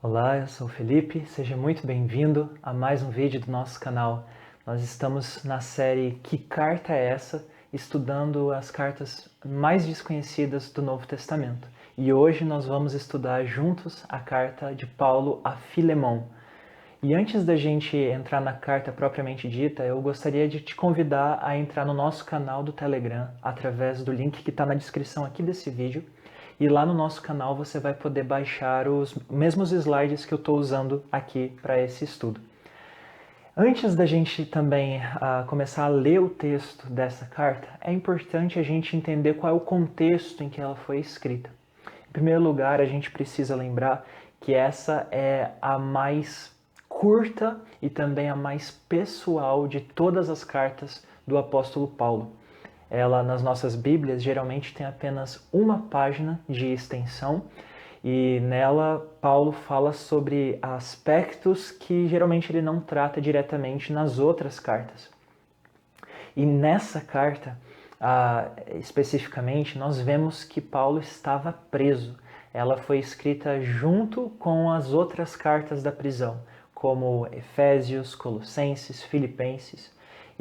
Olá, eu sou o Felipe, seja muito bem-vindo a mais um vídeo do nosso canal. Nós estamos na série Que Carta é Essa? Estudando as cartas mais desconhecidas do Novo Testamento. E hoje nós vamos estudar juntos a carta de Paulo a Filemon. E antes da gente entrar na carta propriamente dita, eu gostaria de te convidar a entrar no nosso canal do Telegram através do link que está na descrição aqui desse vídeo. E lá no nosso canal você vai poder baixar os mesmos slides que eu estou usando aqui para esse estudo. Antes da gente também começar a ler o texto dessa carta, é importante a gente entender qual é o contexto em que ela foi escrita. Em primeiro lugar, a gente precisa lembrar que essa é a mais curta e também a mais pessoal de todas as cartas do apóstolo Paulo. Ela, nas nossas Bíblias, geralmente tem apenas uma página de extensão e nela Paulo fala sobre aspectos que geralmente ele não trata diretamente nas outras cartas. E nessa carta, especificamente, nós vemos que Paulo estava preso. Ela foi escrita junto com as outras cartas da prisão, como Efésios, Colossenses, Filipenses.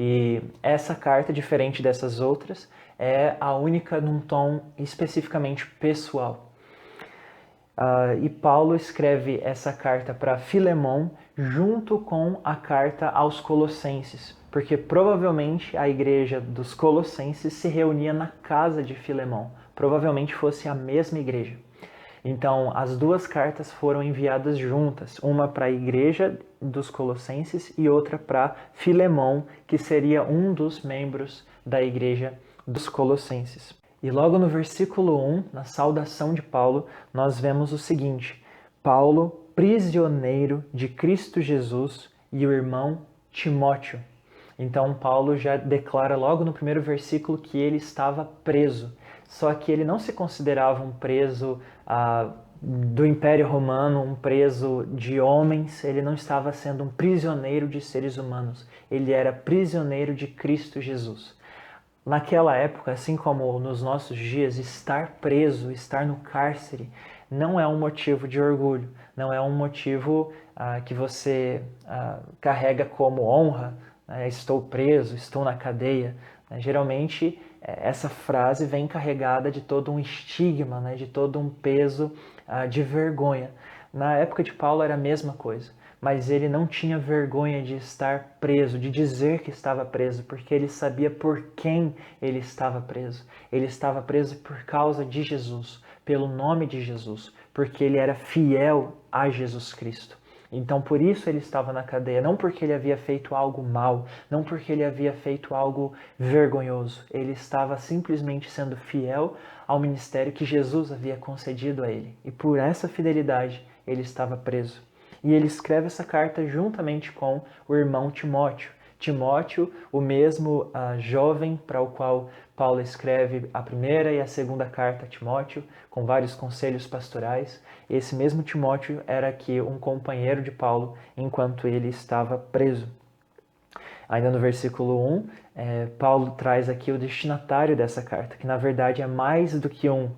E essa carta, diferente dessas outras, é a única num tom especificamente pessoal. E Paulo escreve essa carta para Filemon junto com a carta aos Colossenses, porque provavelmente a igreja dos Colossenses se reunia na casa de Filemon, provavelmente fosse a mesma igreja. Então, as duas cartas foram enviadas juntas, uma para a igreja dos Colossenses e outra para Filemon, que seria um dos membros da igreja dos Colossenses. E logo no versículo 1, na saudação de Paulo, nós vemos o seguinte: Paulo, prisioneiro de Cristo Jesus, e o irmão Timóteo. Então, Paulo já declara logo no primeiro versículo que ele estava preso. Só que ele não se considerava um preso do Império Romano, um preso de homens. Ele não estava sendo um prisioneiro de seres humanos. Ele era prisioneiro de Cristo Jesus. Naquela época, assim como nos nossos dias, estar preso, estar no cárcere, não é um motivo de orgulho, não é um motivo que você carrega como honra. Estou preso, estou na cadeia. Geralmente, essa frase vem carregada de todo um estigma, de todo um peso de vergonha. Na época de Paulo era a mesma coisa, mas ele não tinha vergonha de estar preso, de dizer que estava preso, porque ele sabia por quem ele estava preso. Ele estava preso por causa de Jesus, pelo nome de Jesus, porque ele era fiel a Jesus Cristo. Então, por isso ele estava na cadeia, não porque ele havia feito algo mal, não porque ele havia feito algo vergonhoso. Ele estava simplesmente sendo fiel ao ministério que Jesus havia concedido a ele. E por essa fidelidade, ele estava preso. E ele escreve essa carta juntamente com o irmão Timóteo. Timóteo, o mesmo jovem para o qual Paulo escreve a primeira e a segunda carta a Timóteo, com vários conselhos pastorais. Esse mesmo Timóteo era aqui um companheiro de Paulo enquanto ele estava preso. Ainda no versículo 1, Paulo traz aqui o destinatário dessa carta, que na verdade é mais do que um.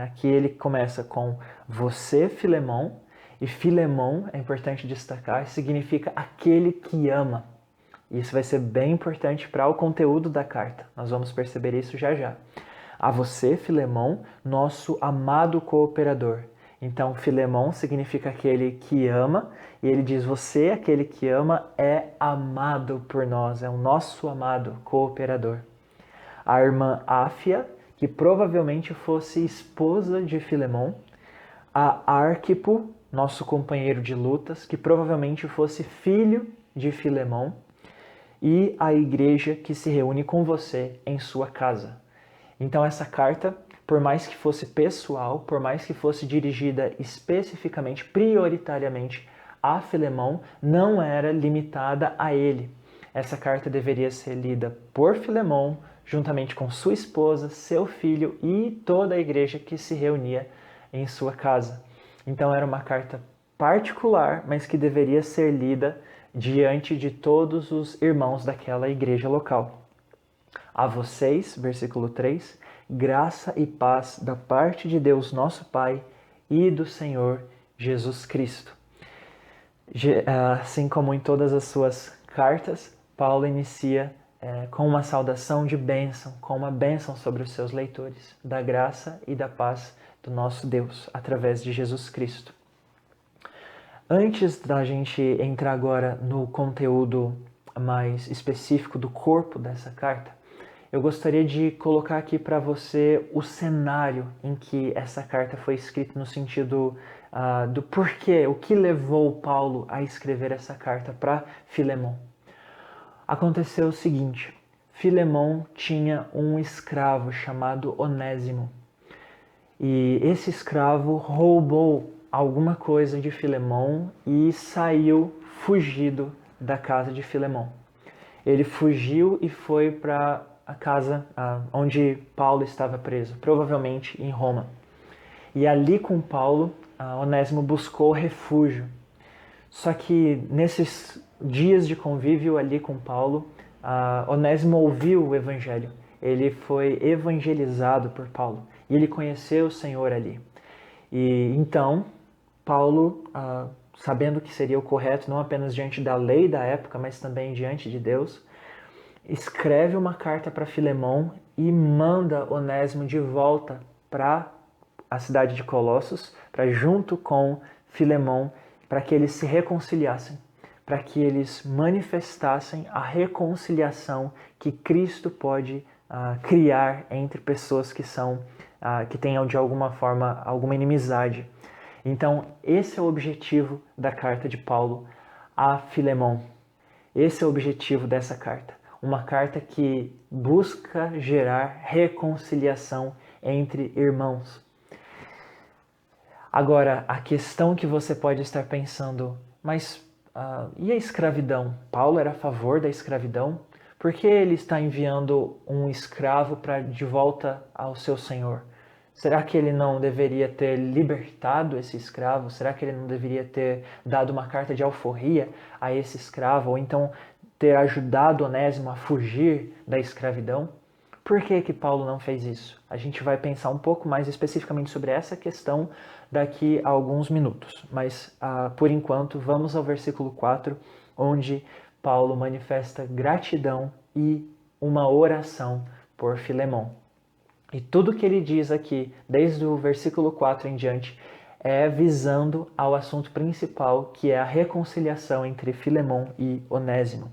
Aqui ele começa com você, Filemon, e Filemon, é importante destacar, significa aquele que ama. Isso vai ser bem importante para o conteúdo da carta. Nós vamos perceber isso já já. A você, Filemon, nosso amado cooperador. Então, Filemon significa aquele que ama, e ele diz, você, aquele que ama, é amado por nós, é o nosso amado cooperador. A irmã Áfia, que provavelmente fosse esposa de Filemon. A Arquipo, nosso companheiro de lutas, que provavelmente fosse filho de Filemon. E a igreja que se reúne com você em sua casa. Então essa carta, por mais que fosse pessoal, por mais que fosse dirigida especificamente, prioritariamente a Filemon, não era limitada a ele. Essa carta deveria ser lida por Filemon, juntamente com sua esposa, seu filho e toda a igreja que se reunia em sua casa. Então era uma carta particular, mas que deveria ser lida diante de todos os irmãos daquela igreja local. A vocês, versículo 3, graça e paz da parte de Deus nosso Pai e do Senhor Jesus Cristo. Assim como em todas as suas cartas, Paulo inicia com uma saudação de bênção, com uma bênção sobre os seus leitores, da graça e da paz do nosso Deus, através de Jesus Cristo. Antes da gente entrar agora no conteúdo mais específico do corpo dessa carta, eu gostaria de colocar aqui para você o cenário em que essa carta foi escrita, no sentido do porquê, o que levou Paulo a escrever essa carta para Filemon. Aconteceu o seguinte: Filemon tinha um escravo chamado Onésimo, e esse escravo roubou alguma coisa de Filemon e saiu fugido da casa de Filemon. Ele fugiu e foi para a casa onde Paulo estava preso, provavelmente em Roma. E ali com Paulo, Onésimo buscou refúgio. Só que nesses dias de convívio ali com Paulo, Onésimo ouviu o evangelho. Ele foi evangelizado por Paulo e ele conheceu o Senhor ali. E então, Paulo, sabendo que seria o correto, não apenas diante da lei da época, mas também diante de Deus, escreve uma carta para Filemon e manda Onésimo de volta para a cidade de Colossos, para junto com Filemon, para que eles se reconciliassem, para que eles manifestassem a reconciliação que Cristo pode criar entre pessoas que tenham de alguma forma alguma inimizade. Então, esse é o objetivo da carta de Paulo a Filemon. Esse é o objetivo dessa carta. Uma carta que busca gerar reconciliação entre irmãos. Agora, a questão que você pode estar pensando, mas e a escravidão? Paulo era a favor da escravidão? Por que ele está enviando um escravo de volta ao seu senhor? Será que ele não deveria ter libertado esse escravo? Será que ele não deveria ter dado uma carta de alforria a esse escravo? Ou então ter ajudado Onésimo a fugir da escravidão? Por que Paulo não fez isso? A gente vai pensar um pouco mais especificamente sobre essa questão daqui a alguns minutos. Mas, por enquanto, vamos ao versículo 4, onde Paulo manifesta gratidão e uma oração por Filemon. E tudo que ele diz aqui, desde o versículo 4 em diante, é visando ao assunto principal, que é a reconciliação entre Filemon e Onésimo.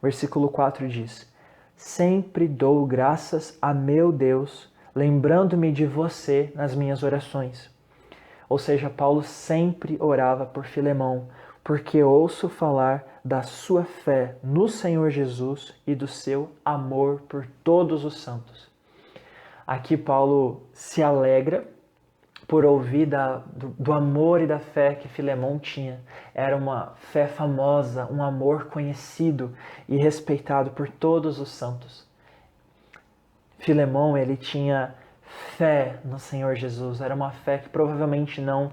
Versículo 4 diz: Sempre dou graças a meu Deus, lembrando-me de você nas minhas orações. Ou seja, Paulo sempre orava por Filemon, porque ouço falar da sua fé no Senhor Jesus e do seu amor por todos os santos. Aqui Paulo se alegra por ouvir do amor e da fé que Filemon tinha. Era uma fé famosa, um amor conhecido e respeitado por todos os santos. Filemon, ele tinha fé no Senhor Jesus. Era uma fé que provavelmente não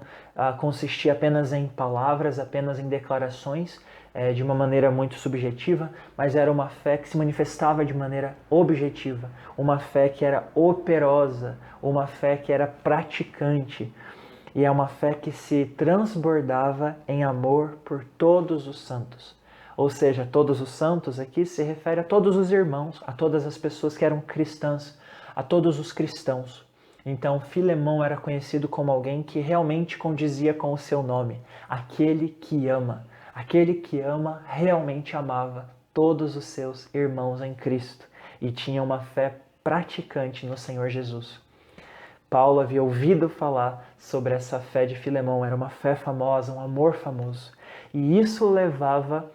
consistia apenas em palavras, apenas em declarações, de uma maneira muito subjetiva, mas era uma fé que se manifestava de maneira objetiva, uma fé que era operosa, uma fé que era praticante, e é uma fé que se transbordava em amor por todos os santos. Ou seja, todos os santos aqui se refere a todos os irmãos, a todas as pessoas que eram cristãs, a todos os cristãos. Então, Filemon era conhecido como alguém que realmente condizia com o seu nome, aquele que ama. Aquele que ama realmente amava todos os seus irmãos em Cristo e tinha uma fé praticante no Senhor Jesus. Paulo havia ouvido falar sobre essa fé de Filemon, era uma fé famosa, um amor famoso. E isso levava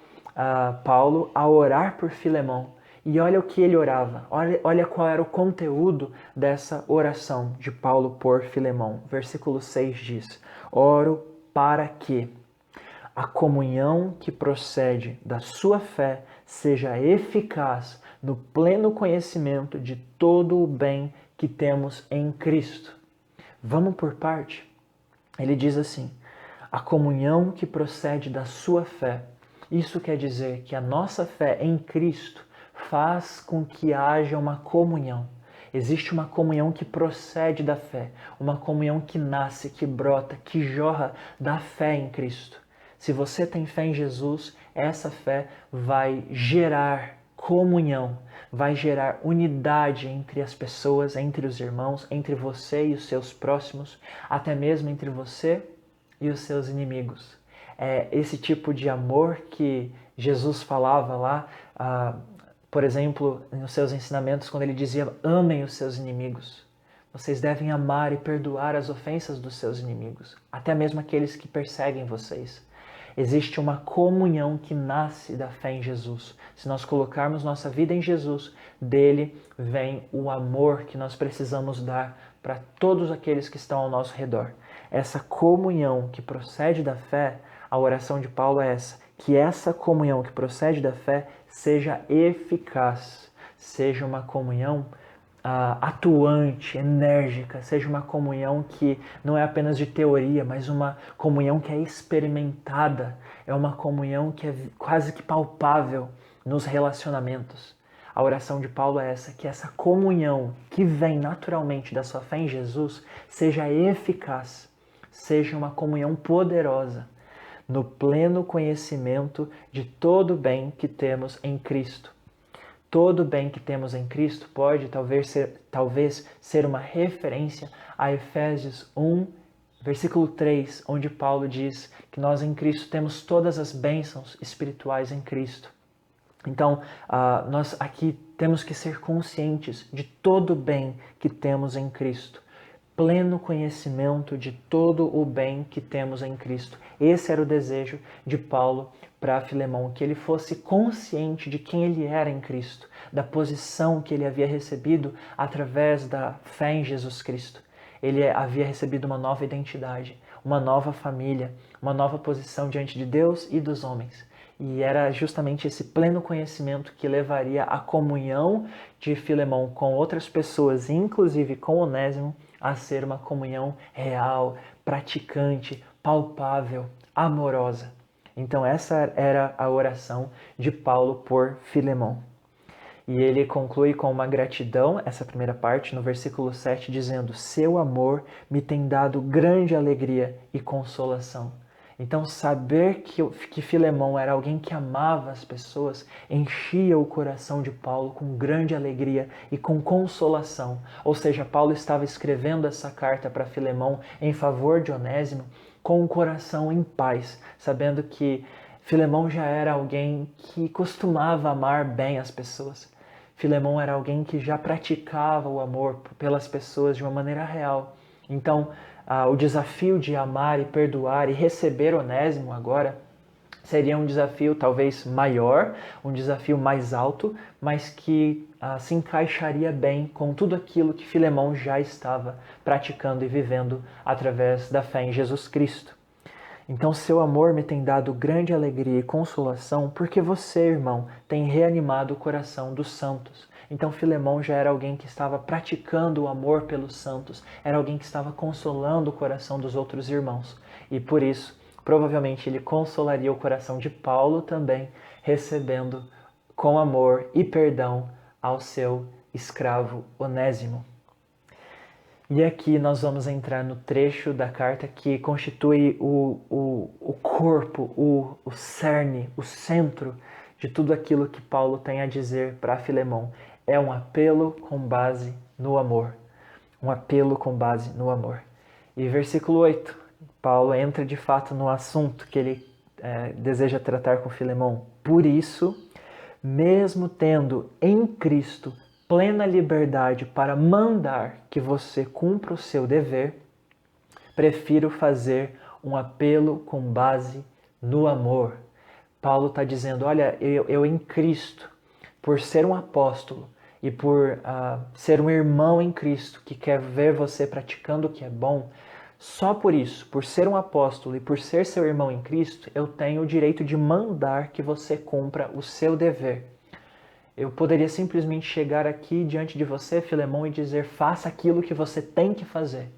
Paulo a orar por Filemon. E olha o que ele orava, olha qual era o conteúdo dessa oração de Paulo por Filemon. Versículo 6 diz: Oro para que a comunhão que procede da sua fé seja eficaz no pleno conhecimento de todo o bem que temos em Cristo. Vamos por parte? Ele diz assim: a comunhão que procede da sua fé. Isso quer dizer que a nossa fé em Cristo faz com que haja uma comunhão. Existe uma comunhão que procede da fé, uma comunhão que nasce, que brota, que jorra da fé em Cristo. Se você tem fé em Jesus, essa fé vai gerar comunhão, vai gerar unidade entre as pessoas, entre os irmãos, entre você e os seus próximos, até mesmo entre você e os seus inimigos. É esse tipo de amor que Jesus falava lá, por exemplo, nos seus ensinamentos, quando ele dizia: amem os seus inimigos. Vocês devem amar e perdoar as ofensas dos seus inimigos, até mesmo aqueles que perseguem vocês. Existe uma comunhão que nasce da fé em Jesus. Se nós colocarmos nossa vida em Jesus, dele vem o amor que nós precisamos dar para todos aqueles que estão ao nosso redor. Essa comunhão que procede da fé, a oração de Paulo é essa: que essa comunhão que procede da fé seja eficaz, seja uma comunhão atuante, enérgica, seja uma comunhão que não é apenas de teoria, mas uma comunhão que é experimentada, é uma comunhão que é quase que palpável nos relacionamentos. A oração de Paulo é essa: que essa comunhão que vem naturalmente da sua fé em Jesus seja eficaz, seja uma comunhão poderosa, no pleno conhecimento de todo o bem que temos em Cristo. Todo bem que temos em Cristo pode talvez ser uma referência a Efésios 1, versículo 3, onde Paulo diz que nós em Cristo temos todas as bênçãos espirituais em Cristo. Então, nós aqui temos que ser conscientes de todo o bem que temos em Cristo. Pleno conhecimento de todo o bem que temos em Cristo. Esse era o desejo de Paulo para Filemão, que ele fosse consciente de quem ele era em Cristo, da posição que ele havia recebido através da fé em Jesus Cristo. Ele havia recebido uma nova identidade, uma nova família, uma nova posição diante de Deus e dos homens. E era justamente esse pleno conhecimento que levaria a comunhão de Filemão com outras pessoas, inclusive com Onésimo, a ser uma comunhão real, praticante, palpável, amorosa. Então essa era a oração de Paulo por Filemão. E ele conclui com uma gratidão, essa primeira parte, no versículo 7, dizendo: seu amor me tem dado grande alegria e consolação. Então saber que Filemão era alguém que amava as pessoas enchia o coração de Paulo com grande alegria e com consolação. Ou seja, Paulo estava escrevendo essa carta para Filemão em favor de Onésimo com o coração em paz, sabendo que Filemão já era alguém que costumava amar bem as pessoas. Filemão era alguém que já praticava o amor pelas pessoas de uma maneira real. Então, o desafio de amar e perdoar e receber Onésimo agora seria um desafio talvez maior, um desafio mais alto, mas que se encaixaria bem com tudo aquilo que Filemão já estava praticando e vivendo através da fé em Jesus Cristo. Então seu amor me tem dado grande alegria e consolação, porque você, irmão, tem reanimado o coração dos santos. Então Filemão já era alguém que estava praticando o amor pelos santos, era alguém que estava consolando o coração dos outros irmãos. E por isso, provavelmente ele consolaria o coração de Paulo também, recebendo com amor e perdão ao seu escravo Onésimo. E aqui nós vamos entrar no trecho da carta que constitui o corpo, o cerne, o centro de tudo aquilo que Paulo tem a dizer para Filemão. É um apelo com base no amor. Um apelo com base no amor. E versículo 8, Paulo entra de fato no assunto que ele deseja tratar com Filemão. Por isso, mesmo tendo em Cristo plena liberdade para mandar que você cumpra o seu dever, prefiro fazer um apelo com base no amor. Paulo está dizendo, olha, eu em Cristo, por ser um apóstolo e por ser um irmão em Cristo que quer ver você praticando o que é bom, só por isso, por ser um apóstolo e por ser seu irmão em Cristo, eu tenho o direito de mandar que você cumpra o seu dever. Eu poderia simplesmente chegar aqui diante de você, Filemão, e dizer, faça aquilo que você tem que fazer.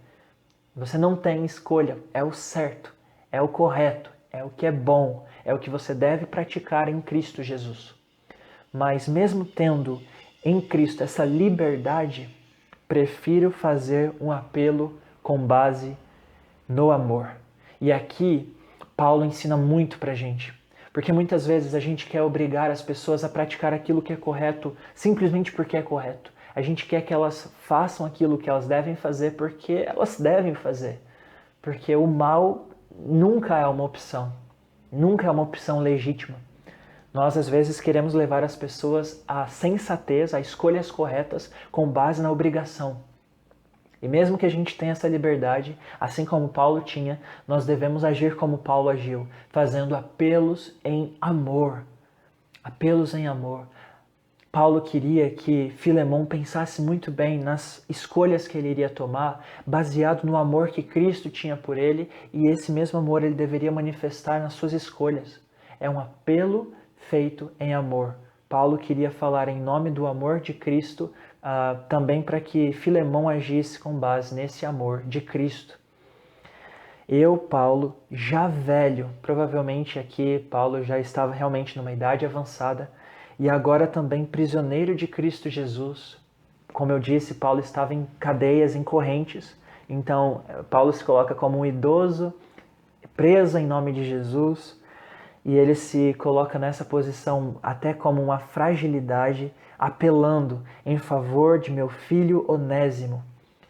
Você não tem escolha, é o certo, é o correto, é o que é bom, é o que você deve praticar em Cristo Jesus. Mas mesmo tendo em Cristo essa liberdade, prefiro fazer um apelo com base no amor. E aqui, Paulo ensina muito pra gente. Porque muitas vezes a gente quer obrigar as pessoas a praticar aquilo que é correto simplesmente porque é correto. A gente quer que elas façam aquilo que elas devem fazer porque elas devem fazer. Porque o mal nunca é uma opção. Nunca é uma opção legítima. Nós, às vezes, queremos levar as pessoas à sensatez, a escolhas corretas, com base na obrigação. E mesmo que a gente tenha essa liberdade, assim como Paulo tinha, nós devemos agir como Paulo agiu, fazendo apelos em amor. Apelos em amor. Paulo queria que Filemão pensasse muito bem nas escolhas que ele iria tomar, baseado no amor que Cristo tinha por ele, e esse mesmo amor ele deveria manifestar nas suas escolhas. É um apelo feito em amor. Paulo queria falar em nome do amor de Cristo, também para que Filemão agisse com base nesse amor de Cristo. Eu, Paulo, já velho, provavelmente aqui Paulo já estava realmente numa idade avançada, e agora também prisioneiro de Cristo Jesus. Como eu disse, Paulo estava em cadeias, em correntes, então Paulo se coloca como um idoso, preso em nome de Jesus, e ele se coloca nessa posição até como uma fragilidade, apelando em favor de meu filho Onésimo.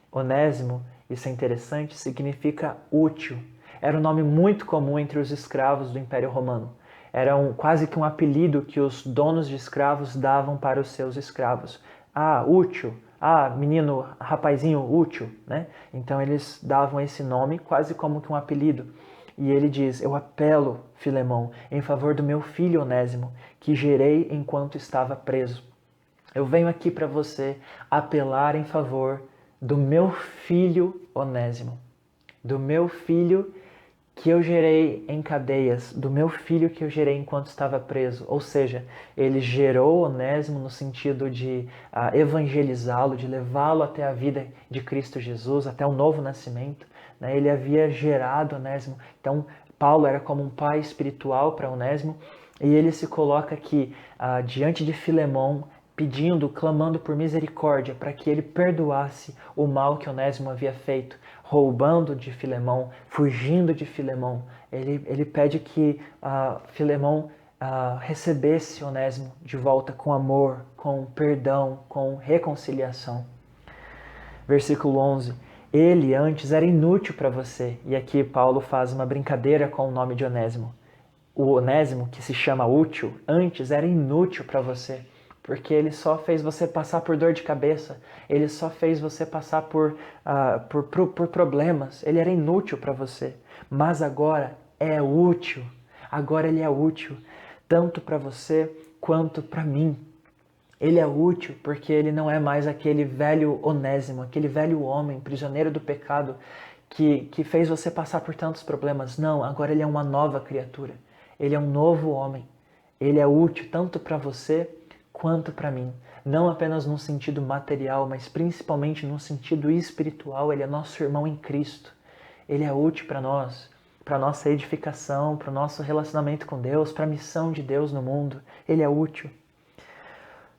Onésimo, isso é interessante, significa útil. Era um nome muito comum entre os escravos do Império Romano. Era quase que um apelido que os donos de escravos davam para os seus escravos. Ah, útil. Ah, menino, rapazinho útil, né? Então eles davam esse nome quase como que um apelido. E ele diz, eu apelo, Filemão, em favor do meu filho Onésimo, que gerei enquanto estava preso. Eu venho aqui para você apelar em favor do meu filho Onésimo, do meu filho que eu gerei em cadeias, do meu filho que eu gerei enquanto estava preso. Ou seja, ele gerou Onésimo no sentido de evangelizá-lo, de levá-lo até a vida de Cristo Jesus, até o novo nascimento. Né? Ele havia gerado Onésimo. Então, Paulo era como um pai espiritual para Onésimo, e ele se coloca aqui diante de Filemão, pedindo, clamando por misericórdia para que ele perdoasse o mal que Onésimo havia feito, roubando de Filemão, fugindo de Filemão. Ele pede que Filemão recebesse Onésimo de volta com amor, com perdão, com reconciliação. Versículo 11. Ele antes era inútil para você. E aqui Paulo faz uma brincadeira com o nome de Onésimo. O Onésimo, que se chama útil, antes era inútil para você, porque ele só fez você passar por dor de cabeça, ele só fez você passar por problemas, ele era inútil para você, mas agora é útil, agora ele é útil, tanto para você quanto para mim. Ele é útil porque ele não é mais aquele velho Onésimo, aquele velho homem, prisioneiro do pecado, que fez você passar por tantos problemas. Não, agora ele é uma nova criatura, ele é um novo homem, ele é útil tanto para você quanto para mim. Não apenas no sentido material, mas principalmente no sentido espiritual. Ele é nosso irmão em Cristo. Ele é útil para nós, para nossa edificação, para o nosso relacionamento com Deus, para a missão de Deus no mundo. Ele é útil.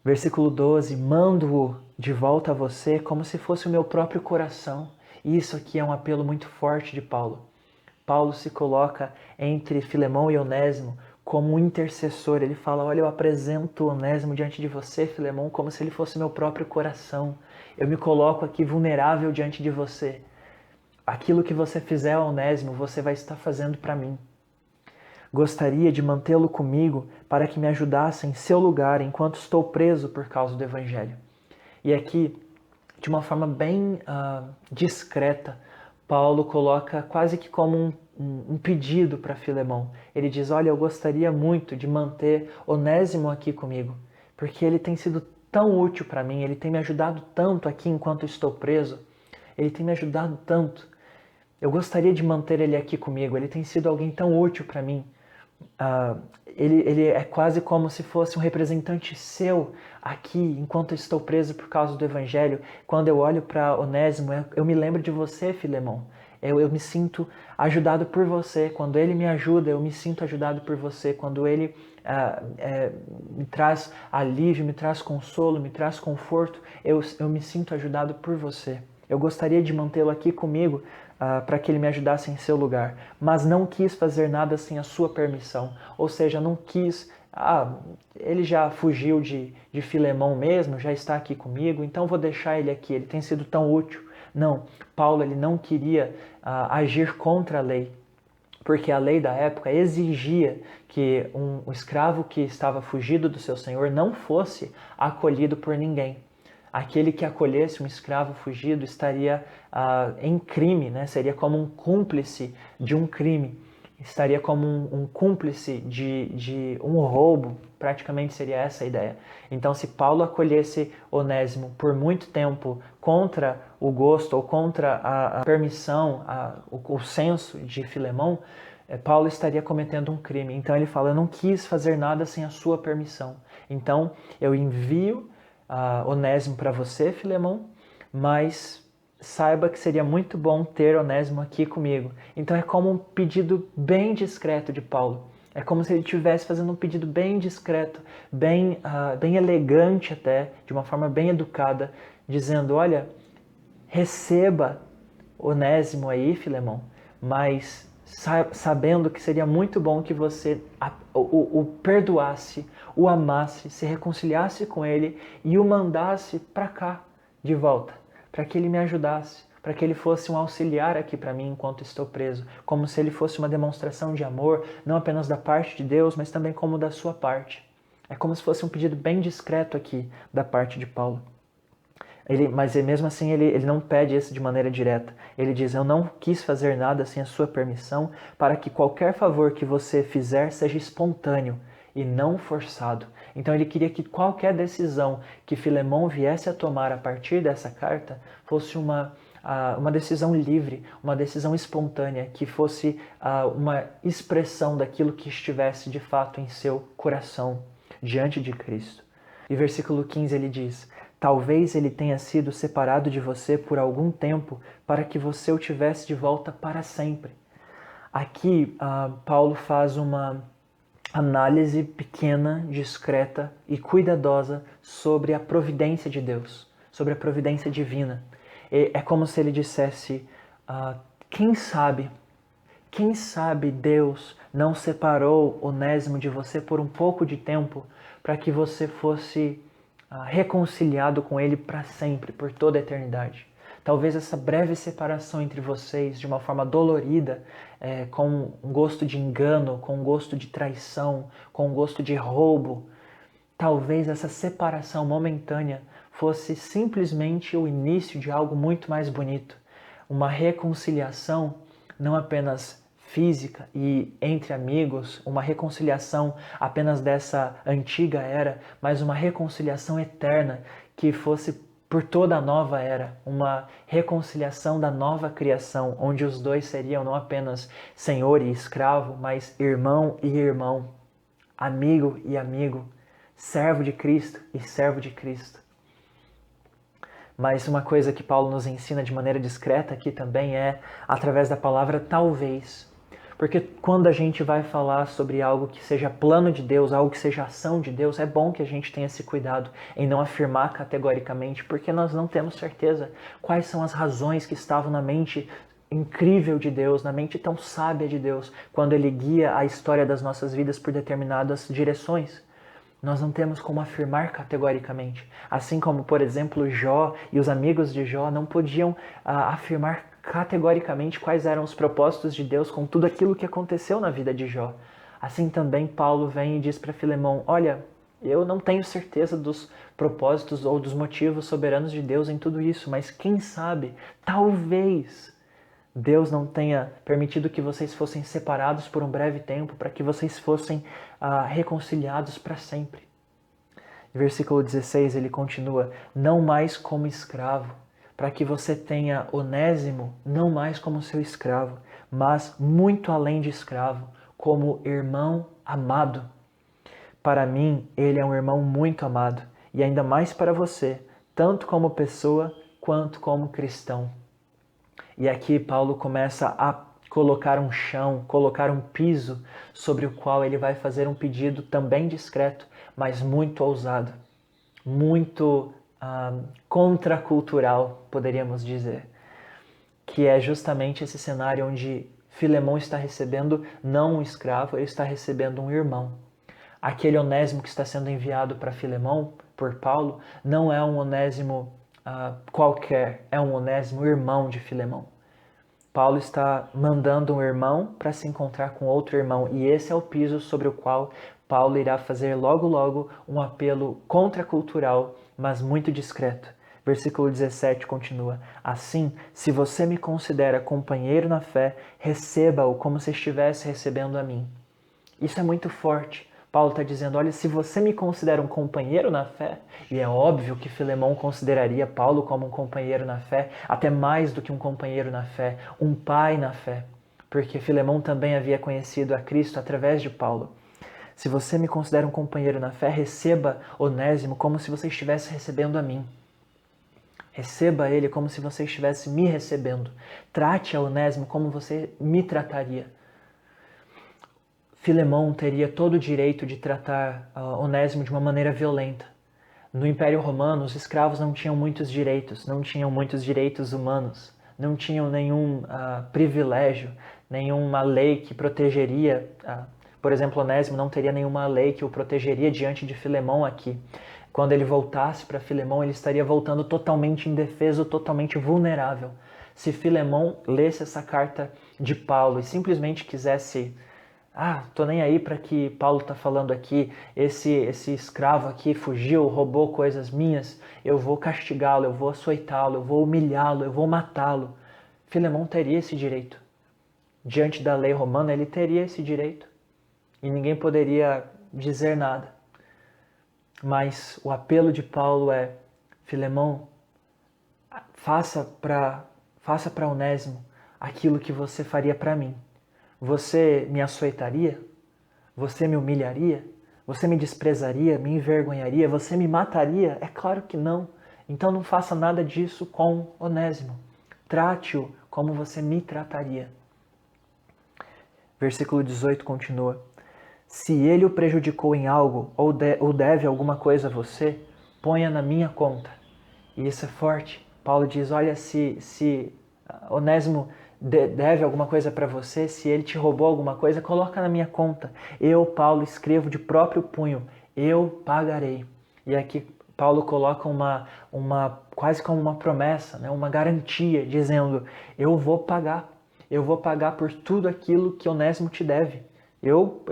Versículo 12, mando-o de volta a você como se fosse o meu próprio coração. Isso aqui é um apelo muito forte de Paulo. Paulo se coloca entre Filemão e Onésimo como um intercessor. Ele fala, olha, eu apresento Onésimo diante de você, Filemão, como se ele fosse meu próprio coração. Eu me coloco aqui vulnerável diante de você. Aquilo que você fizer a Onésimo, você vai estar fazendo para mim. Gostaria de mantê-lo comigo para que me ajudasse em seu lugar enquanto estou preso por causa do Evangelho. E aqui, de uma forma bem discreta, Paulo coloca quase que como um pedido para Filemão. Ele diz, olha, eu gostaria muito de manter Onésimo aqui comigo, porque ele tem sido tão útil para mim, ele tem me ajudado tanto aqui enquanto estou preso, ele tem me ajudado tanto. Eu gostaria de manter ele aqui comigo, ele tem sido alguém tão útil para mim. Ele é quase como se fosse um representante seu aqui, enquanto eu estou preso por causa do Evangelho. Quando eu olho para Onésimo, eu me lembro de você, Filemão. Eu me sinto ajudado por você. Quando ele me ajuda, eu me sinto ajudado por você. Quando ele me traz alívio, me traz consolo, me traz conforto, eu me sinto ajudado por você. Eu gostaria de mantê-lo aqui comigo para que ele me ajudasse em seu lugar, mas não quis fazer nada sem a sua permissão. Ou seja, não quis, ele já fugiu de Filemão mesmo, já está aqui comigo, então vou deixar ele aqui, ele tem sido tão útil. Não, Paulo ele não queria agir contra a lei, porque a lei da época exigia que um escravo que estava fugido do seu senhor não fosse acolhido por ninguém. Aquele que acolhesse um escravo fugido estaria em crime, né? Seria como um cúmplice de um crime, estaria como um cúmplice de um roubo, praticamente seria essa a ideia. Então, se Paulo acolhesse Onésimo por muito tempo contra o gosto ou contra a permissão, o senso de Filemão, Paulo estaria cometendo um crime. Então ele fala, eu não quis fazer nada sem a sua permissão. Então eu envio Onésimo para você, Filemão, mas saiba que seria muito bom ter Onésimo aqui comigo. Então é como um pedido bem discreto de Paulo. É como se ele estivesse fazendo um pedido bem discreto, bem elegante até, de uma forma bem educada, dizendo, olha, receba Onésimo aí, Filemão, mas sabendo que seria muito bom que você o perdoasse, o amasse, se reconciliasse com ele e o mandasse para cá de volta, para que ele me ajudasse, para que ele fosse um auxiliar aqui para mim enquanto estou preso, como se ele fosse uma demonstração de amor, não apenas da parte de Deus, mas também como da sua parte. É como se fosse um pedido bem discreto aqui da parte de Paulo. Mas mesmo assim ele não pede isso de maneira direta. Ele diz, eu não quis fazer nada sem a sua permissão para que qualquer favor que você fizer seja espontâneo e não forçado. Então ele queria que qualquer decisão que Filemão viesse a tomar a partir dessa carta fosse uma decisão livre, uma decisão espontânea, que fosse uma expressão daquilo que estivesse de fato em seu coração diante de Cristo. E versículo 15 ele diz, talvez ele tenha sido separado de você por algum tempo para que você o tivesse de volta para sempre. Aqui, Paulo faz uma análise pequena, discreta e cuidadosa sobre a providência de Deus, sobre a providência divina. É como se ele dissesse, quem sabe Deus não separou Onésimo de você por um pouco de tempo para que você fosse reconciliado com ele para sempre, por toda a eternidade. Talvez essa breve separação entre vocês, de uma forma dolorida, com um gosto de engano, com um gosto de traição, com um gosto de roubo, talvez essa separação momentânea fosse simplesmente o início de algo muito mais bonito. Uma reconciliação não apenas física e entre amigos, uma reconciliação apenas dessa antiga era, mas uma reconciliação eterna que fosse por toda a nova era, uma reconciliação da nova criação, onde os dois seriam não apenas senhor e escravo, mas irmão e irmão, amigo e amigo, servo de Cristo e servo de Cristo. Mas uma coisa que Paulo nos ensina de maneira discreta aqui também é através da palavra talvez. Porque quando a gente vai falar sobre algo que seja plano de Deus, algo que seja ação de Deus, é bom que a gente tenha esse cuidado em não afirmar categoricamente, porque nós não temos certeza quais são as razões que estavam na mente incrível de Deus, na mente tão sábia de Deus, quando Ele guia a história das nossas vidas por determinadas direções. Nós não temos como afirmar categoricamente. Assim como, por exemplo, Jó e os amigos de Jó não podiam afirmar categoricamente quais eram os propósitos de Deus com tudo aquilo que aconteceu na vida de Jó. Assim também Paulo vem e diz para Filemão, olha, eu não tenho certeza dos propósitos ou dos motivos soberanos de Deus em tudo isso, mas quem sabe, talvez Deus não tenha permitido que vocês fossem separados por um breve tempo para que vocês fossem reconciliados para sempre. Versículo 16 ele continua, não mais como escravo, para que você tenha Onésimo não mais como seu escravo, mas muito além de escravo, como irmão amado. Para mim, ele é um irmão muito amado, e ainda mais para você, tanto como pessoa quanto como cristão. E aqui Paulo começa a colocar um chão, colocar um piso sobre o qual ele vai fazer um pedido também discreto, mas muito ousado, muito contracultural, poderíamos dizer. que é justamente esse cenário onde Filemão está recebendo não um escravo, ele está recebendo um irmão. Aquele Onésimo que está sendo enviado para Filemão por Paulo não é um Onésimo qualquer, é um Onésimo irmão de Filemão. Paulo está mandando um irmão para se encontrar com outro irmão, e esse é o piso sobre o qual Paulo irá fazer logo logo um apelo contracultural, mas muito discreto. Versículo 17 continua: assim, se você me considera companheiro na fé, receba-o como se estivesse recebendo a mim. Isso é muito forte. Paulo está dizendo, olha, se você me considera um companheiro na fé, e é óbvio que Filemão consideraria Paulo como um companheiro na fé, até mais do que um companheiro na fé, um pai na fé, porque Filemão também havia conhecido a Cristo através de Paulo. Se você me considera um companheiro na fé, receba Onésimo como se você estivesse recebendo a mim. Receba ele como se você estivesse me recebendo. Trate a Onésimo como você me trataria. Filemão teria todo o direito de tratar Onésimo de uma maneira violenta. No Império Romano, os escravos não tinham muitos direitos, não tinham muitos direitos humanos, não tinham nenhum privilégio, nenhuma lei que protegeria. Por exemplo, Onésimo não teria nenhuma lei que o protegeria diante de Filemão aqui. Quando ele voltasse para Filemão, ele estaria voltando totalmente indefeso, totalmente vulnerável. Se Filemão lesse essa carta de Paulo e simplesmente quisesse... tô nem aí para que Paulo está falando aqui, esse escravo aqui fugiu, roubou coisas minhas, eu vou castigá-lo, eu vou açoitá-lo, eu vou humilhá-lo, eu vou matá-lo. Filemão teria esse direito. Diante da lei romana, ele teria esse direito. E ninguém poderia dizer nada. Mas o apelo de Paulo é, Filemão, faça para Onésimo aquilo que você faria para mim. Você me açoitaria? Você me humilharia? Você me desprezaria? Me envergonharia? Você me mataria? É claro que não. Então não faça nada disso com Onésimo. Trate-o como você me trataria. Versículo 18 continua. Se ele o prejudicou em algo ou deve alguma coisa a você, ponha na minha conta. E isso é forte. Paulo diz, olha, se Onésimo deve alguma coisa para você, se ele te roubou alguma coisa, coloca na minha conta. Eu, Paulo, escrevo de próprio punho, eu pagarei. E aqui Paulo coloca quase como uma promessa, né? Uma garantia, dizendo, eu vou pagar por tudo aquilo que Onésimo te deve. Eu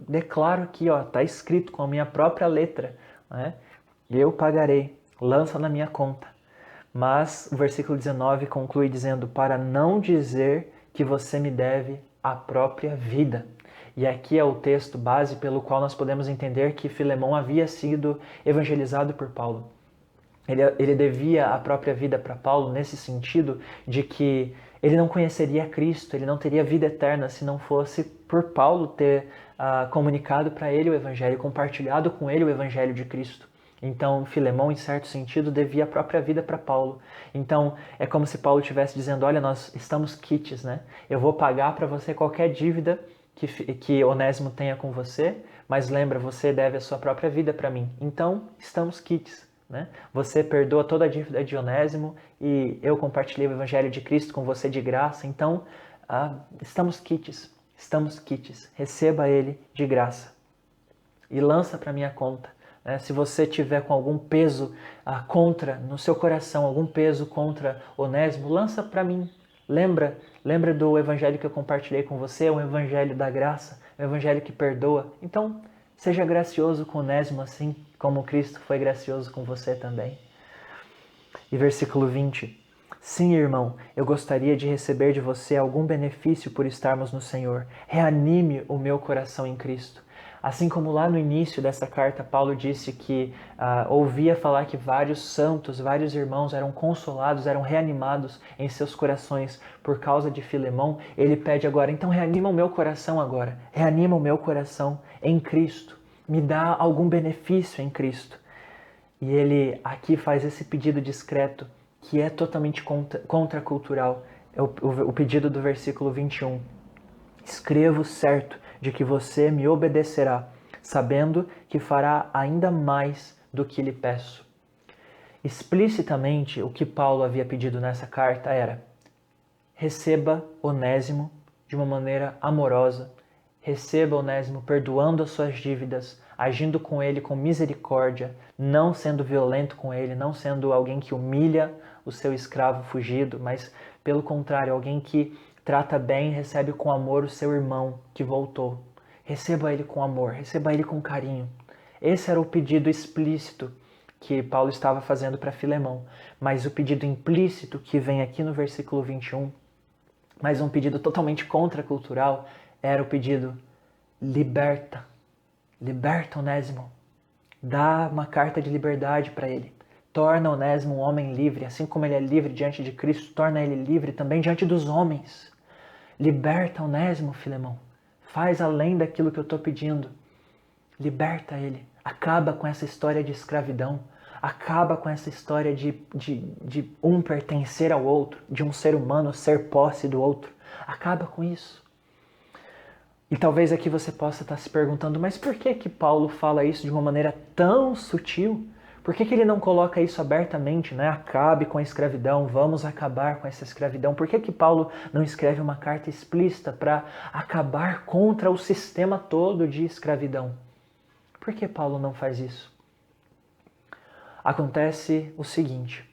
declaro aqui, está escrito com a minha própria letra, né? Eu pagarei, lança na minha conta. Mas o versículo 19 conclui dizendo, para não dizer que você me deve a própria vida. E aqui é o texto base pelo qual nós podemos entender que Filemão havia sido evangelizado por Paulo. Ele devia a própria vida para Paulo nesse sentido de que ele não conheceria Cristo, ele não teria vida eterna se não fosse por Paulo ter comunicado para ele o Evangelho, compartilhado com ele o Evangelho de Cristo. Então, Filemão, em certo sentido, devia a própria vida para Paulo. Então, é como se Paulo estivesse dizendo, olha, nós estamos quites, né? Eu vou pagar para você qualquer dívida que Onésimo tenha com você, mas lembra, você deve a sua própria vida para mim. Então, estamos quites. Né? Você perdoa toda a dívida de Onésimo e eu compartilhei o Evangelho de Cristo com você de graça, então estamos quites, receba ele de graça e lança para minha conta. Né? Se você tiver com algum peso no seu coração, algum peso contra Onésimo, lança para mim. Lembra do Evangelho que eu compartilhei com você, é um Evangelho da graça, é um Evangelho que perdoa. Então, seja gracioso com Onésimo assim como Cristo foi gracioso com você também. E versículo 20. Sim, irmão, eu gostaria de receber de você algum benefício por estarmos no Senhor. Reanime o meu coração em Cristo. Assim como lá no início dessa carta, Paulo disse que ouvia falar que vários santos, vários irmãos eram consolados, eram reanimados em seus corações por causa de Filemão, ele pede agora, então reanima o meu coração agora, reanima o meu coração em Cristo, me dá algum benefício em Cristo. E ele aqui faz esse pedido discreto, que é totalmente contracultural, é o pedido do versículo 21. Escrevo certo de que você me obedecerá, sabendo que fará ainda mais do que lhe peço. Explicitamente, o que Paulo havia pedido nessa carta era, receba Onésimo de uma maneira amorosa, receba Onésimo perdoando as suas dívidas, agindo com ele com misericórdia, não sendo violento com ele, não sendo alguém que humilha o seu escravo fugido, mas pelo contrário, alguém que trata bem, recebe com amor o seu irmão que voltou. Receba ele com amor, receba ele com carinho. Esse era o pedido explícito que Paulo estava fazendo para Filemão, mas o pedido implícito que vem aqui no versículo 21, mas um pedido totalmente contracultural, era o pedido: liberta Onésimo, dá uma carta de liberdade para ele, torna Onésimo um homem livre, assim como ele é livre diante de Cristo, torna ele livre também diante dos homens. Liberta Onésimo, Filemão, faz além daquilo que eu estou pedindo, liberta ele, acaba com essa história de escravidão, acaba com essa história de um pertencer ao outro, de um ser humano ser posse do outro, acaba com isso. E talvez aqui você possa estar se perguntando, mas por que que Paulo fala isso de uma maneira tão sutil? Por que que ele não coloca isso abertamente, né? Acabe com a escravidão, vamos acabar com essa escravidão. Por que que Paulo não escreve uma carta explícita para acabar contra o sistema todo de escravidão? Por que Paulo não faz isso? Acontece o seguinte: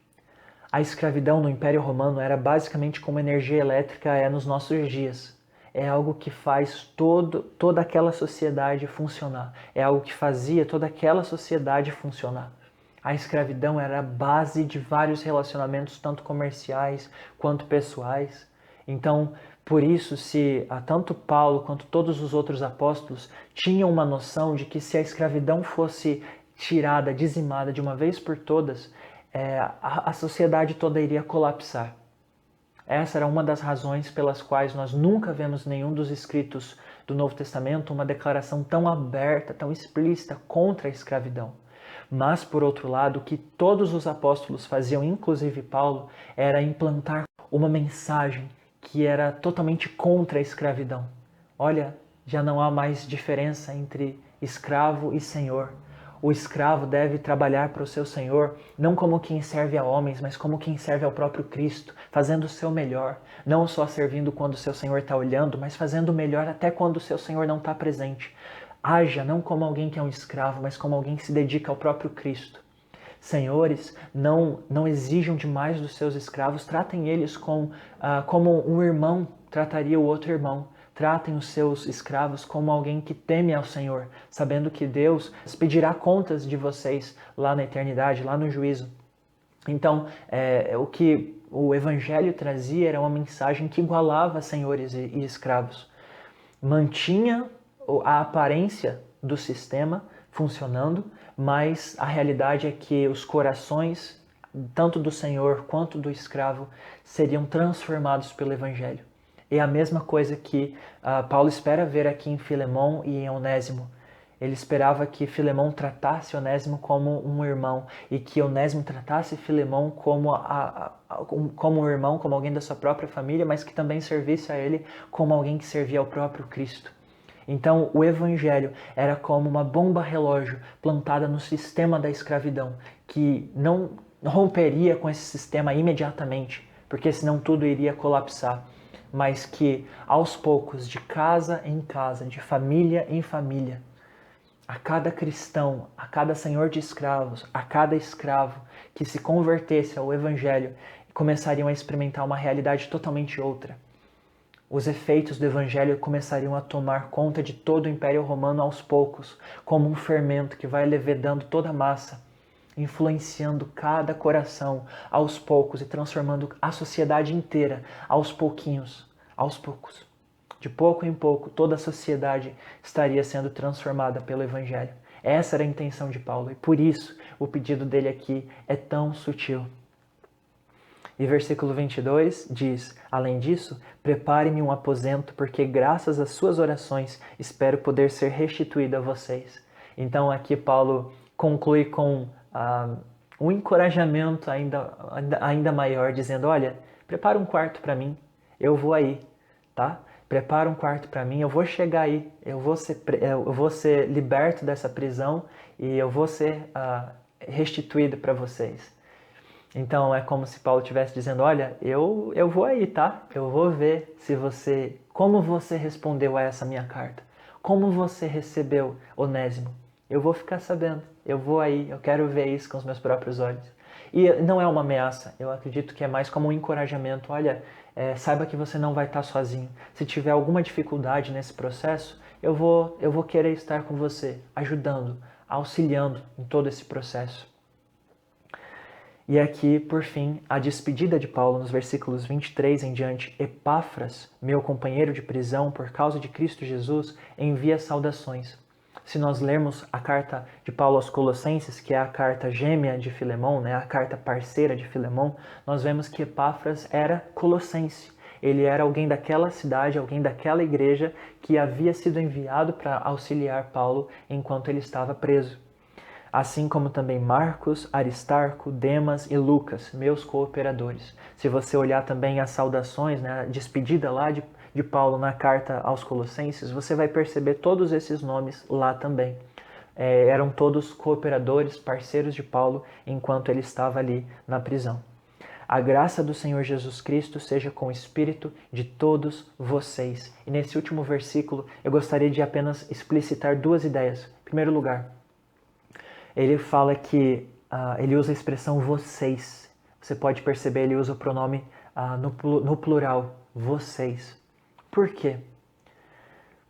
a escravidão no Império Romano era basicamente como a energia elétrica é nos nossos dias. É algo que faz toda aquela sociedade funcionar. É algo que fazia toda aquela sociedade funcionar. A escravidão era a base de vários relacionamentos, tanto comerciais quanto pessoais. Então, por isso, se tanto Paulo quanto todos os outros apóstolos tinham uma noção de que se a escravidão fosse tirada, dizimada de uma vez por todas, a sociedade toda iria colapsar. Essa era uma das razões pelas quais nós nunca vemos nenhum dos escritos do Novo Testamento uma declaração tão aberta, tão explícita contra a escravidão. Mas, por outro lado, o que todos os apóstolos faziam, inclusive Paulo, era implantar uma mensagem que era totalmente contra a escravidão. Olha, já não há mais diferença entre escravo e senhor. O escravo deve trabalhar para o seu senhor, não como quem serve a homens, mas como quem serve ao próprio Cristo, fazendo o seu melhor, não só servindo quando o seu senhor está olhando, mas fazendo o melhor até quando o seu senhor não está presente. Haja não como alguém que é um escravo, mas como alguém que se dedica ao próprio Cristo. Senhores, não exijam demais dos seus escravos, tratem eles como um irmão trataria o outro irmão. Tratem os seus escravos como alguém que teme ao Senhor, sabendo que Deus pedirá contas de vocês lá na eternidade, lá no juízo. Então, o que o Evangelho trazia era uma mensagem que igualava senhores e escravos. Mantinha a aparência do sistema funcionando, mas a realidade é que os corações, tanto do senhor quanto do escravo, seriam transformados pelo Evangelho. É a mesma coisa que Paulo espera ver aqui em Filemão e em Onésimo. Ele esperava que Filemão tratasse Onésimo como um irmão e que Onésimo tratasse Filemão como um irmão, como alguém da sua própria família, mas que também servisse a ele como alguém que servia ao próprio Cristo. Então, o Evangelho era como uma bomba relógio plantada no sistema da escravidão, que não romperia com esse sistema imediatamente, porque senão tudo iria colapsar, mas que aos poucos, de casa em casa, de família em família, a cada cristão, a cada senhor de escravos, a cada escravo que se convertesse ao Evangelho, começariam a experimentar uma realidade totalmente outra. Os efeitos do Evangelho começariam a tomar conta de todo o Império Romano aos poucos, como um fermento que vai levedando toda a massa, influenciando cada coração aos poucos e transformando a sociedade inteira aos pouquinhos, aos poucos. De pouco em pouco, toda a sociedade estaria sendo transformada pelo Evangelho. Essa era a intenção de Paulo e por isso o pedido dele aqui é tão sutil. E versículo 22 diz: além disso, prepare-me um aposento, porque graças às suas orações espero poder ser restituído a vocês. Então aqui Paulo conclui com um encorajamento ainda maior, dizendo: olha, prepara um quarto para mim, eu vou aí, tá? Prepara um quarto para mim, eu vou chegar aí, eu vou ser liberto dessa prisão e eu vou ser restituído para vocês. Então é como se Paulo estivesse dizendo, olha, eu vou aí, tá? Eu vou ver se você, como você respondeu a essa minha carta. Como você recebeu Onésimo. Eu vou ficar sabendo. Eu vou aí, eu quero ver isso com os meus próprios olhos. E não é uma ameaça, eu acredito que é mais como um encorajamento. Olha, saiba que você não vai estar sozinho. Se tiver alguma dificuldade nesse processo, eu vou querer estar com você, ajudando, auxiliando em todo esse processo. E aqui, por fim, a despedida de Paulo nos versículos 23 em diante. Epáfras, meu companheiro de prisão por causa de Cristo Jesus, envia saudações. Se nós lermos a carta de Paulo aos Colossenses, que é a carta gêmea de Filemão, né, a carta parceira de Filemão, nós vemos que Epáfras era colossense. Ele era alguém daquela cidade, alguém daquela igreja que havia sido enviado para auxiliar Paulo enquanto ele estava preso. Assim como também Marcos, Aristarco, Demas e Lucas, meus cooperadores. Se você olhar também as saudações, né, a despedida lá de Paulo na carta aos Colossenses, você vai perceber todos esses nomes lá também. Eram todos cooperadores, parceiros de Paulo, enquanto ele estava ali na prisão. A graça do Senhor Jesus Cristo seja com o espírito de todos vocês. E nesse último versículo, eu gostaria de apenas explicitar duas ideias. Em primeiro lugar, ele fala que ele usa a expressão vocês. Você pode perceber, ele usa o pronome no plural, vocês. Por quê?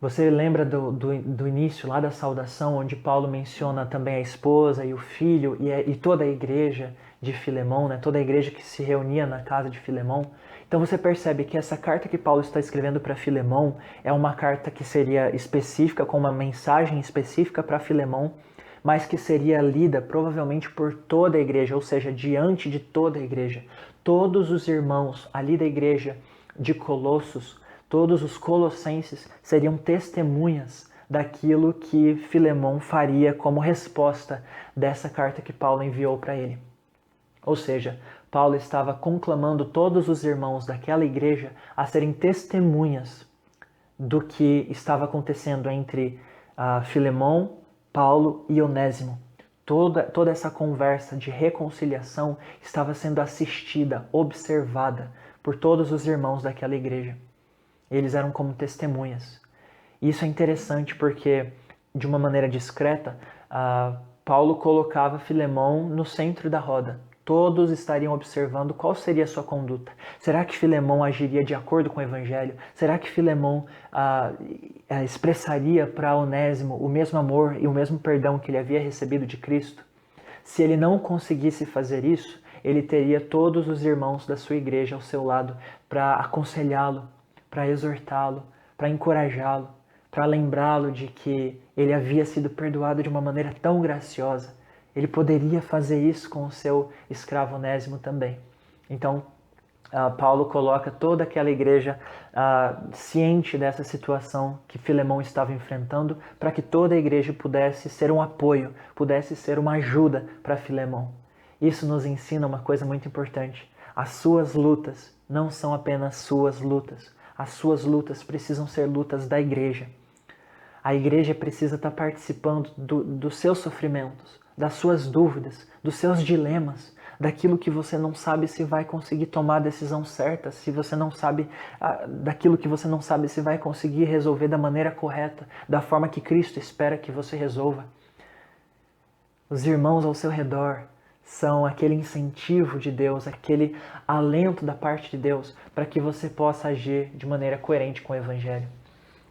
Você lembra do início lá da saudação, onde Paulo menciona também a esposa e o filho e toda a igreja de Filemão, né? Toda a igreja que se reunia na casa de Filemão. Então você percebe que essa carta que Paulo está escrevendo para Filemão é uma carta que seria específica, com uma mensagem específica para Filemão, mas que seria lida provavelmente por toda a igreja, ou seja, diante de toda a igreja. Todos os irmãos ali da igreja de Colossos, todos os colossenses seriam testemunhas daquilo que Filemão faria como resposta dessa carta que Paulo enviou para ele. Ou seja, Paulo estava conclamando todos os irmãos daquela igreja a serem testemunhas do que estava acontecendo entre Filemão, Paulo e Onésimo. Toda essa conversa de reconciliação estava sendo assistida, observada por todos os irmãos daquela igreja. Eles eram como testemunhas. Isso é interessante porque, de uma maneira discreta, Paulo colocava Filemão no centro da roda. Todos estariam observando qual seria a sua conduta. Será que Filemão agiria de acordo com o Evangelho? Será que Filemão expressaria para Onésimo o mesmo amor e o mesmo perdão que ele havia recebido de Cristo? Se ele não conseguisse fazer isso, ele teria todos os irmãos da sua igreja ao seu lado para aconselhá-lo, para exortá-lo, para encorajá-lo, para lembrá-lo de que ele havia sido perdoado de uma maneira tão graciosa. Ele poderia fazer isso com o seu escravo Onésimo também. Então, Paulo coloca toda aquela igreja ciente dessa situação que Filemão estava enfrentando, para que toda a igreja pudesse ser um apoio, pudesse ser uma ajuda para Filemão. Isso nos ensina uma coisa muito importante. As suas lutas não são apenas suas lutas. As suas lutas precisam ser lutas da igreja. A igreja precisa estar participando dos seus sofrimentos, das suas dúvidas, dos seus dilemas, daquilo que você não sabe se vai conseguir tomar a decisão certa, se você não sabe, daquilo que você não sabe se vai conseguir resolver da maneira correta, da forma que Cristo espera que você resolva. Os irmãos ao seu redor são aquele incentivo de Deus, aquele alento da parte de Deus para que você possa agir de maneira coerente com o Evangelho.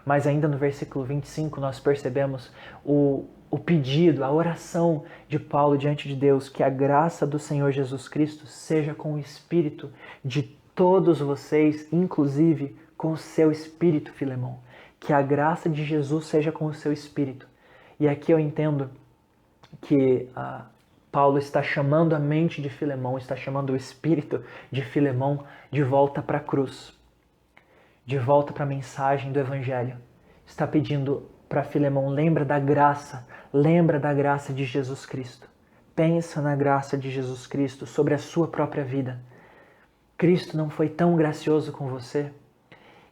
Mas ainda no versículo 25 nós percebemos o pedido, a oração de Paulo diante de Deus, que a graça do Senhor Jesus Cristo seja com o espírito de todos vocês, inclusive com o seu espírito, Filemão. Que a graça de Jesus seja com o seu espírito. E aqui eu entendo que Paulo está chamando a mente de Filemão, está chamando o espírito de Filemão de volta para a cruz, de volta para a mensagem do Evangelho. Está pedindo para Filemão, lembra da graça de Jesus Cristo. Pensa na graça de Jesus Cristo sobre a sua própria vida. Cristo não foi tão gracioso com você?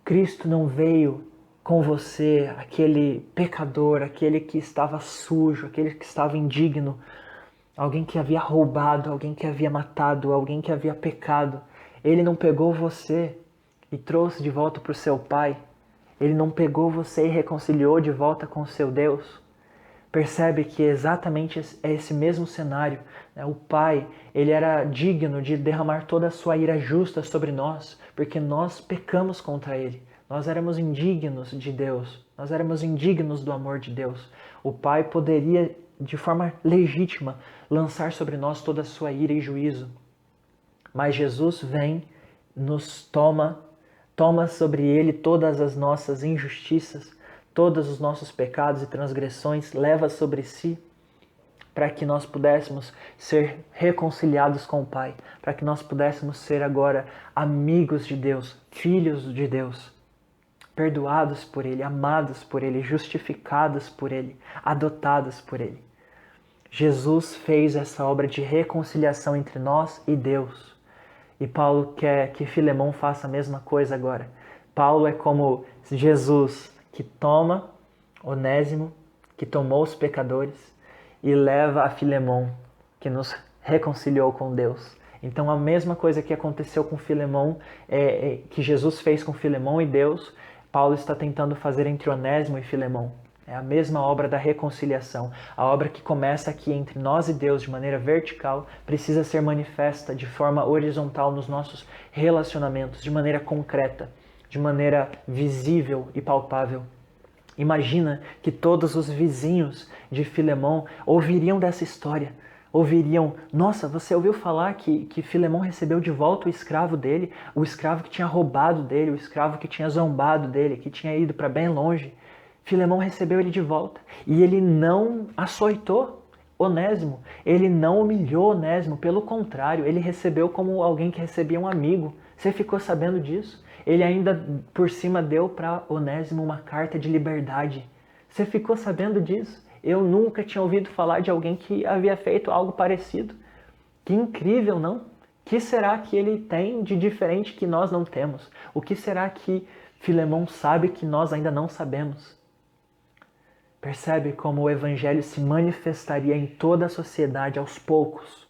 Cristo não veio com você, aquele pecador, aquele que estava sujo, aquele que estava indigno, alguém que havia roubado, alguém que havia matado, alguém que havia pecado. Ele não pegou você e trouxe de volta para o seu Pai. Ele não pegou você e reconciliou de volta com o seu Deus. Percebe que exatamente é esse mesmo cenário. O Pai, ele era digno de derramar toda a sua ira justa sobre nós, porque nós pecamos contra ele. Nós éramos indignos de Deus. Nós éramos indignos do amor de Deus. O Pai poderia, de forma legítima, lançar sobre nós toda a sua ira e juízo. Mas Jesus vem, nos toma sobre ele todas as nossas injustiças, todos os nossos pecados e transgressões, leva sobre si para que nós pudéssemos ser reconciliados com o Pai, para que nós pudéssemos ser agora amigos de Deus, filhos de Deus, perdoados por Ele, amados por Ele, justificados por Ele, adotados por Ele. Jesus fez essa obra de reconciliação entre nós e Deus. E Paulo quer que Filemão faça a mesma coisa agora. Paulo é como Jesus que toma Onésimo, que tomou os pecadores, e leva a Filemão, que nos reconciliou com Deus. Então a mesma coisa que aconteceu com Filemão, que Jesus fez com Filemão e Deus, Paulo está tentando fazer entre Onésimo e Filemão. É a mesma obra da reconciliação. A obra que começa aqui entre nós e Deus de maneira vertical precisa ser manifesta de forma horizontal nos nossos relacionamentos, de maneira concreta, de maneira visível e palpável. Imagina que todos os vizinhos de Filemão ouviriam dessa história. Ouviriam, nossa, você ouviu falar que Filemão recebeu de volta o escravo dele, o escravo que tinha roubado dele, o escravo que tinha zombado dele, que tinha ido para bem longe. Filemão recebeu ele de volta e ele não açoitou Onésimo, ele não humilhou Onésimo, pelo contrário, ele recebeu como alguém que recebia um amigo. Você ficou sabendo disso? Ele ainda por cima deu para Onésimo uma carta de liberdade. Você ficou sabendo disso? Eu nunca tinha ouvido falar de alguém que havia feito algo parecido. Que incrível, não? O que será que ele tem de diferente que nós não temos? O que será que Filemão sabe que nós ainda não sabemos? Percebe como o Evangelho se manifestaria em toda a sociedade aos poucos,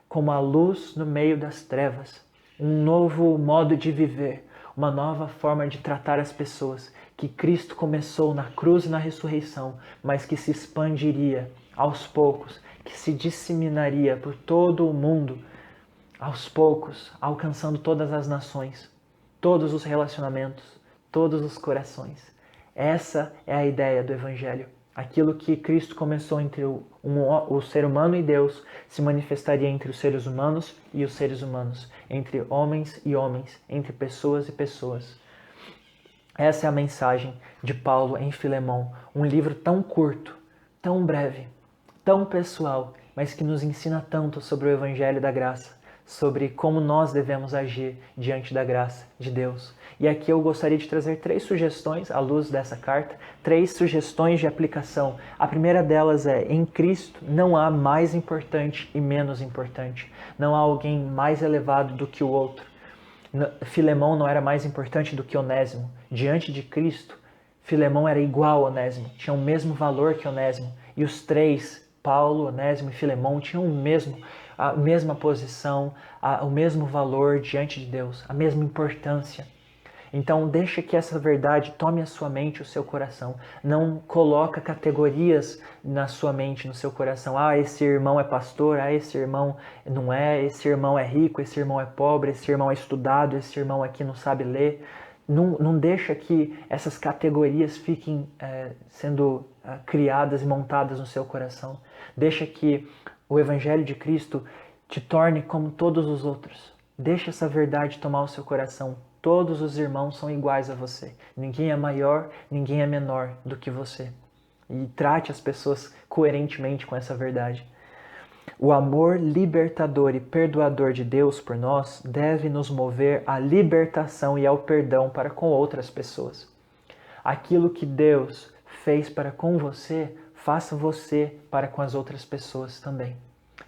como a luz no meio das trevas, um novo modo de viver, uma nova forma de tratar as pessoas, que Cristo começou na cruz e na ressurreição, mas que se expandiria aos poucos, que se disseminaria por todo o mundo, aos poucos, alcançando todas as nações, todos os relacionamentos, todos os corações. Essa é a ideia do Evangelho. Aquilo que Cristo começou entre o ser humano e Deus se manifestaria entre os seres humanos e os seres humanos, entre homens e homens, entre pessoas e pessoas. Essa é a mensagem de Paulo em Filemão, um livro tão curto, tão breve, tão pessoal, mas que nos ensina tanto sobre o Evangelho da Graça, sobre como nós devemos agir diante da graça de Deus. E aqui eu gostaria de trazer 3 sugestões à luz dessa carta, 3 sugestões de aplicação. A primeira delas é: em Cristo não há mais importante e menos importante. Não há alguém mais elevado do que o outro. Filemão não era mais importante do que Onésimo. Diante de Cristo, Filemão era igual a Onésimo, tinha o mesmo valor que Onésimo. E os 3, Paulo, Onésimo e Filemão, tinham a mesma posição, o mesmo valor diante de Deus, a mesma importância. Então deixa que essa verdade tome a sua mente, o seu coração. Não coloca categorias na sua mente, no seu coração. Ah, esse irmão é pastor, ah, esse irmão não é, esse irmão é rico, esse irmão é pobre, esse irmão é estudado, esse irmão aqui não sabe ler. Não deixa que essas categorias fiquem sendo criadas e montadas no seu coração. Deixa que o Evangelho de Cristo te torne como todos os outros. Deixa essa verdade tomar o seu coração. Todos os irmãos são iguais a você. Ninguém é maior, ninguém é menor do que você. E trate as pessoas coerentemente com essa verdade. O amor libertador e perdoador de Deus por nós deve nos mover à libertação e ao perdão para com outras pessoas. Aquilo que Deus fez para com você, faça você para com as outras pessoas também.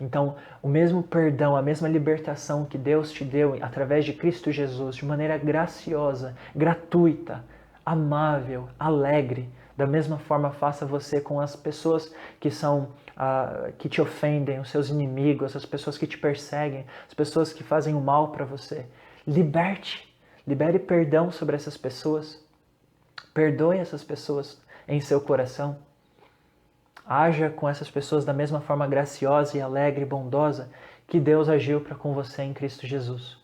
Então, o mesmo perdão, a mesma libertação que Deus te deu através de Cristo Jesus, de maneira graciosa, gratuita, amável, alegre, Da mesma forma, faça você com as pessoas que que te ofendem, os seus inimigos, as pessoas que te perseguem, as pessoas que fazem o mal para você. Libere perdão sobre essas pessoas. Perdoe essas pessoas em seu coração. Haja com essas pessoas da mesma forma graciosa e alegre e bondosa que Deus agiu para com você em Cristo Jesus.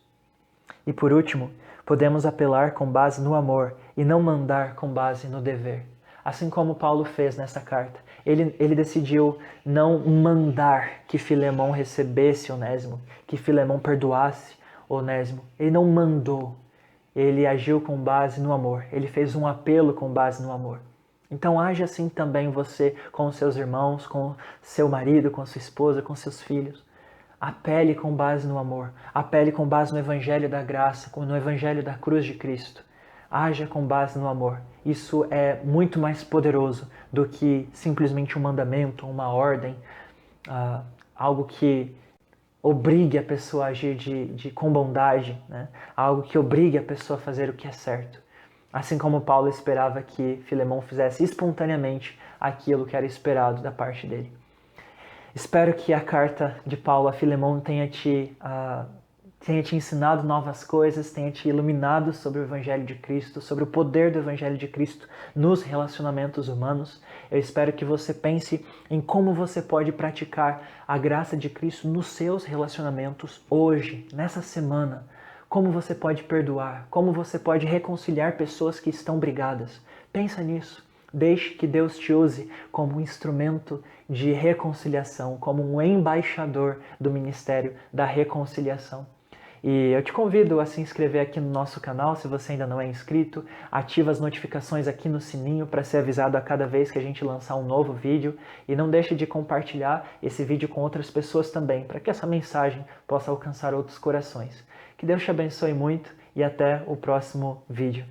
E por último, podemos apelar com base no amor e não mandar com base no dever. Assim como Paulo fez nessa carta. Ele decidiu não mandar que Filemão recebesse Onésimo, que Filemão perdoasse Onésimo. Ele não mandou. Ele agiu com base no amor. Ele fez um apelo com base no amor. Então age assim também você com os seus irmãos, com seu marido, com sua esposa, com seus filhos. Apele com base no amor. Apele com base no Evangelho da graça, no Evangelho da cruz de Cristo. Haja com base no amor. Isso é muito mais poderoso do que simplesmente um mandamento, uma ordem, algo que obrigue a pessoa a agir com bondade, né? Algo que obrigue a pessoa a fazer o que é certo. Assim como Paulo esperava que Filemão fizesse espontaneamente aquilo que era esperado da parte dele. Espero que a carta de Paulo a Filemão tenha te ensinado novas coisas, tenha te iluminado sobre o Evangelho de Cristo, sobre o poder do Evangelho de Cristo nos relacionamentos humanos. Eu espero que você pense em como você pode praticar a graça de Cristo nos seus relacionamentos hoje, nessa semana. Como você pode perdoar, como você pode reconciliar pessoas que estão brigadas. Pensa nisso. Deixe que Deus te use como um instrumento de reconciliação, como um embaixador do ministério da reconciliação. E eu te convido a se inscrever aqui no nosso canal, se você ainda não é inscrito. Ativa as notificações aqui no sininho para ser avisado a cada vez que a gente lançar um novo vídeo. E não deixe de compartilhar esse vídeo com outras pessoas também, para que essa mensagem possa alcançar outros corações. Que Deus te abençoe muito e até o próximo vídeo.